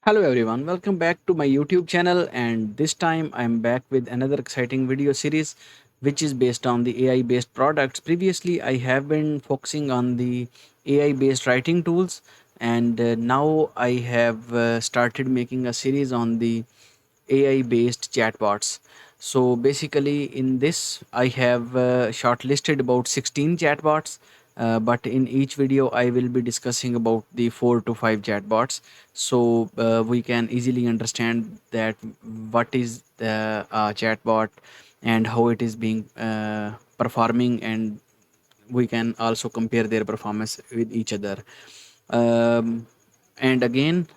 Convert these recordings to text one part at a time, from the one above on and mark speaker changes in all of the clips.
Speaker 1: Hello everyone, welcome back to my YouTube channel, and this time I'm back with another exciting video series which is based on the AI based products. Previously I have been focusing on the AI based writing tools, and now I have started making a series on the AI based chatbots. So basically, in this, I have shortlisted about 16 chatbots, but in each video, I will be discussing about the 4 to 5 chatbots. So we can easily understand that what is the chatbot and how it is being performing, and we can also compare their performance with each other. And again,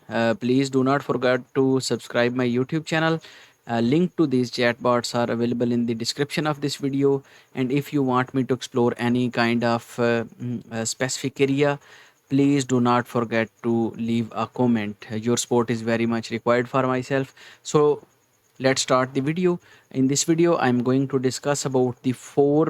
Speaker 1: please do not forget to subscribe my YouTube channel. Link to these chatbots are available in the description of this video. And if you want me to explore any kind of specific area, please do not forget to leave a comment. Your support is very much required for myself. So let's start the video. In this video, I'm going to discuss about the four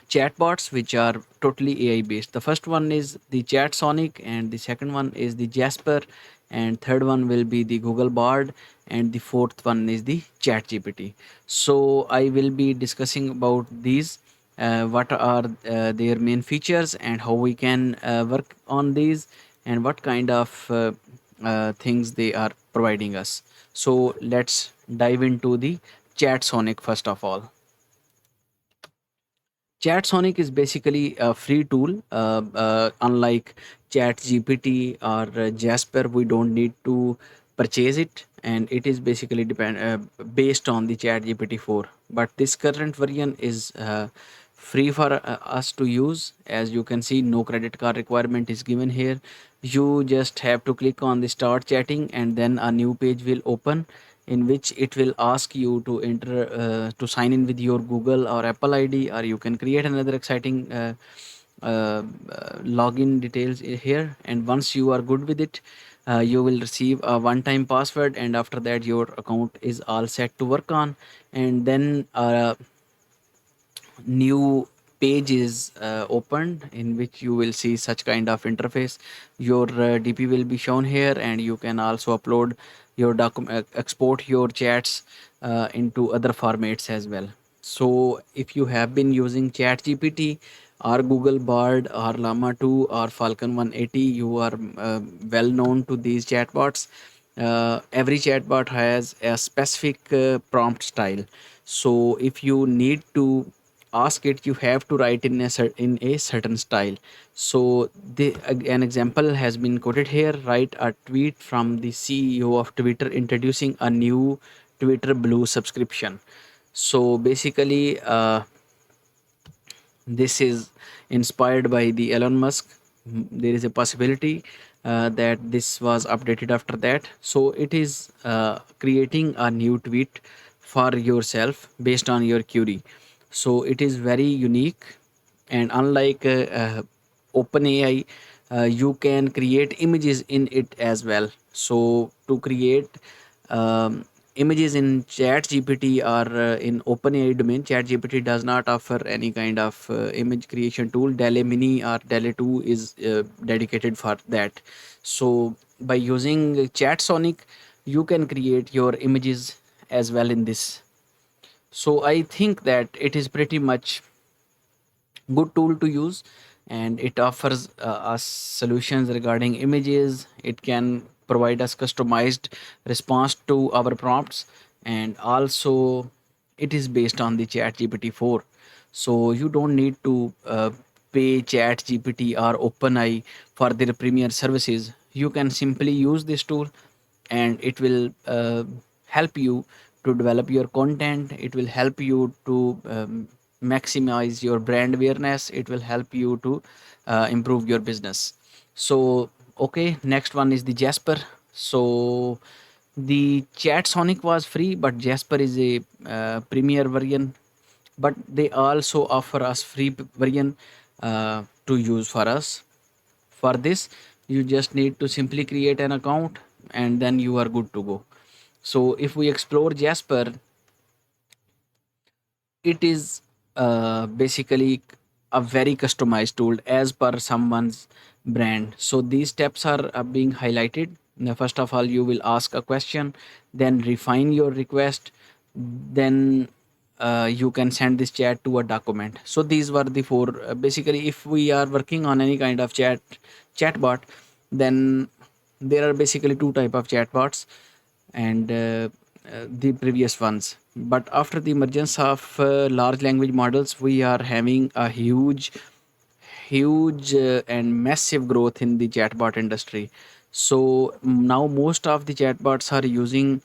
Speaker 1: chatbots which are totally AI based. The first one is the Chat Sonic, and the second one is the Jasper, and third one will be the Google Bard, and the fourth one is the Chat GPT. So I will be discussing about these. What are their main features and how we can work on these, and what kind of things they are providing us. So let's dive into the Chat Sonic first of all. ChatSonic is basically a free tool. Unlike ChatGPT or Jasper, we don't need to purchase it, and it is basically based on the ChatGPT 4. But this current version is free for us to use. As you can see, no credit card requirement is given here. You just have to click on the start chatting, and then a new page will open in which it will ask you to enter to sign in with your Google or Apple ID, or you can create another exciting login details here. And once you are good with it, you will receive a one-time password, and after that your account is all set to work on. And then new page is opened in which you will see such kind of interface. Your DP will be shown here, and you can also upload your document, export your chats into other formats as well. So if you have been using Chat GPT or Google Bard or Llama 2 or Falcon 180, you are well known to these chatbots. Every chatbot has a specific prompt style. So if you need to ask it, you have to write in in a certain style. So an example has been quoted here: write a tweet from the CEO of Twitter introducing a new Twitter Blue subscription. So basically, this is inspired by the Elon Musk. There is a possibility that this was updated after that. So it is creating a new tweet for yourself based on your query. So it is very unique, and unlike OpenAI, you can create images in it as well. So to create images in Chat GPT or in OpenAI domain, Chat GPT does not offer any kind of image creation tool. DALL-E Mini or DALL-E 2 is dedicated for that. So by using Chat Sonic, you can create your images as well in this. So I think that it is pretty much good tool to use, and it offers us solutions regarding images. It can provide us customized response to our prompts, and also it is based on the Chat GPT 4. So you don't need to pay Chat GPT or OpenAI for their premier services. You can simply use this tool, and it will help you to develop your content. It will help you to maximize your brand awareness. It will help you to improve your business. So okay, next one is the Jasper. So the Chat Sonic was free, but Jasper is a premier version, but they also offer us free version to use for us. For this, you just need to simply create an account, and then you are good to go. So if we explore Jasper, it is basically a very customized tool as per someone's brand. So these steps are being highlighted. Now, first of all, you will ask a question, then refine your request, then you can send this chat to a document. So these were the four. Basically, if we are working on any kind of chatbot, then there are basically two type of chatbots, and the previous ones. But after the emergence of large language models, we are having a huge and massive growth in the chatbot industry. So now most of the chatbots are using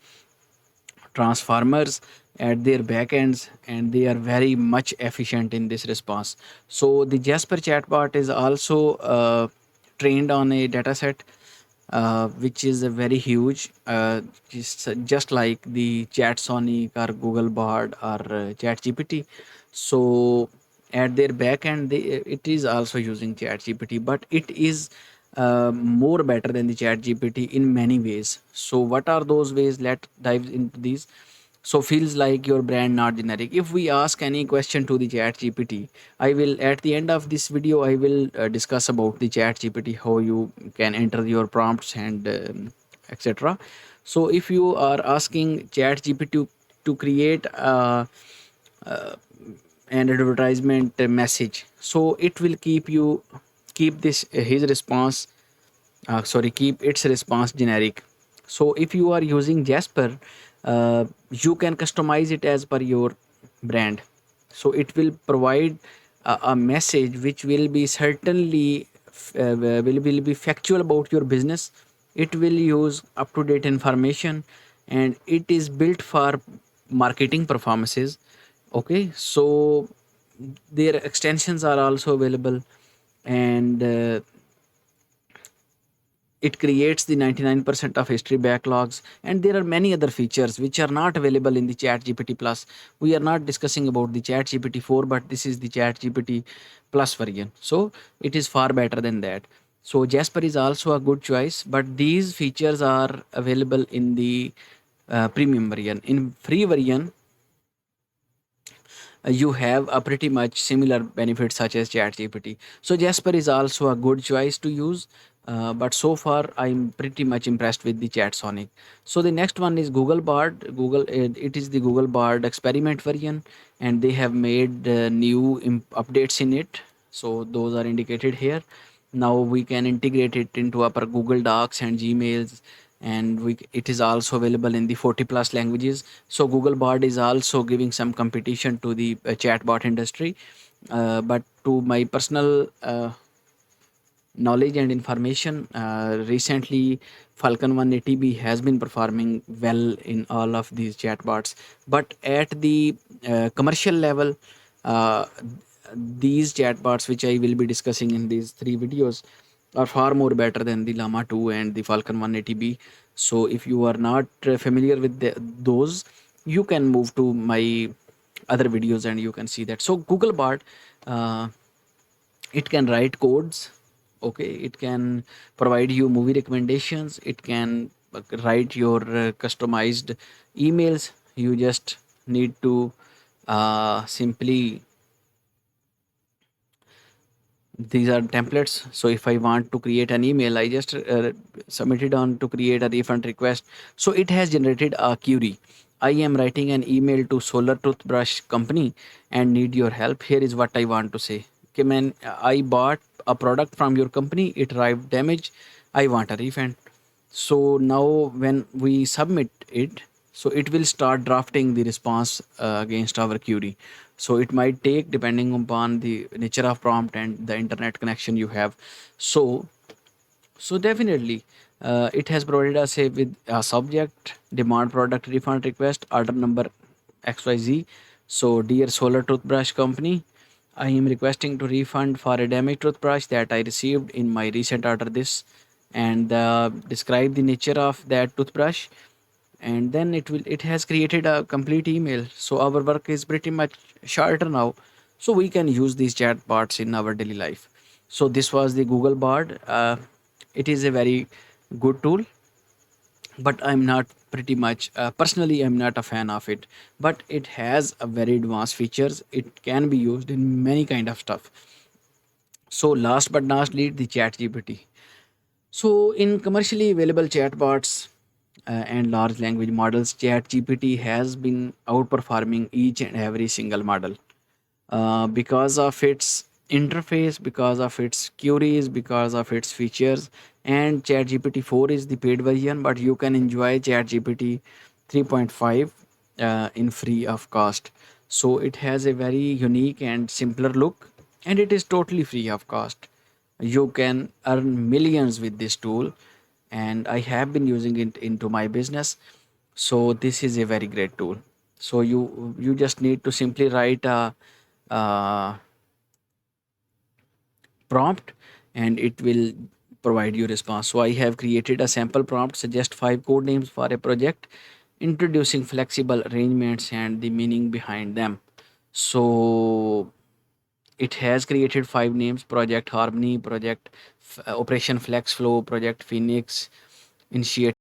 Speaker 1: transformers at their backends, and they are very much efficient in this response. So the Jasper chatbot is also trained on a dataset which is a very huge, just like the ChatSonic or Google Bard or ChatGPT. So at their backend, it is also using ChatGPT, but it is more better than the ChatGPT in many ways. So what are those ways? Let's dive into these. So feels like your brand not generic. If we ask any question to the chat gpt, I will, at the end of this video, I will discuss about the chat gpt, how you can enter your prompts and etc. So if you are asking chat gpt to create an advertisement message, so it will keep this his response, keep its response generic. So if you are using Jasper, you can customize it as per your brand. So it will provide a message which will be certainly will be factual about your business. It will use up to date information, and it is built for marketing performances. Okay, so their extensions are also available, and it creates the 99% of history backlogs, and there are many other features which are not available in the chat gpt plus. We are not discussing about the chat gpt 4, but this is the chat gpt plus version, so it is far better than that. So Jasper is also a good choice, but these features are available in the premium version. In free version, you have a pretty much similar benefits such as ChatGPT. So Jasper is also a good choice to use, but so far I'm pretty much impressed with the ChatSonic. So the next one is Google Bard. It is the Google Bard experiment version, and they have made new updates in it. So those are indicated here. Now we can integrate it into our Google Docs and Gmails, and it is also available in the 40 plus languages. So Google Bard is also giving some competition to the chatbot industry. But to my personal knowledge and information, recently Falcon 180B has been performing well in all of these chatbots. But at the commercial level, uh, these chatbots which I will be discussing in these three videos are far more better than the Llama 2 and the Falcon 180B. So if you are not familiar with those, you can move to my other videos and you can see that. So Google Bard, uh, it can write codes. Okay, it can provide you movie recommendations, it can write your customized emails. You just need to simply, these are templates. So if I want to create an email, I just submit it on to create a refund request. So it has generated a query. I am writing an email to Solar Toothbrush Company and need your help. Here is what I want to say. Okay man, I bought a product from your company, it arrived damaged, I want a refund. So now when we submit it, so it will start drafting the response against our query. So it might take, depending upon the nature of prompt and the internet connection you have. So definitely, it has provided us with a subject: demand product refund request, order number XYZ. So dear Solar Toothbrush Company, I am requesting to refund for a damaged toothbrush that I received in my recent order this, and describe the nature of that toothbrush, and then it has created a complete email. So our work is pretty much shorter now, so we can use these chatbots in our daily life. So this was the Google Bard. It is a very good tool, but I'm not pretty much personally, I'm not a fan of it, but it has a very advanced features, it can be used in many kind of stuff. So last but not least, the chat gpt. So in commercially available chatbots and large language models, ChatGPT has been outperforming each and every single model because of its interface, because of its queries, because of its features. And ChatGPT 4 is the paid version, but you can enjoy ChatGPT 3.5 in free of cost. So it has a very unique and simpler look, and it is totally free of cost. You can earn millions with this tool, and I have been using it into my business. So this is a very great tool. So you just need to simply write a prompt, and it will provide you response. So I have created a sample prompt, suggest 5 code names for a project, introducing flexible arrangements and the meaning behind them. So it has created 5 names: Project Harmony, Project Operation Flex Flow, Project Phoenix, Initiate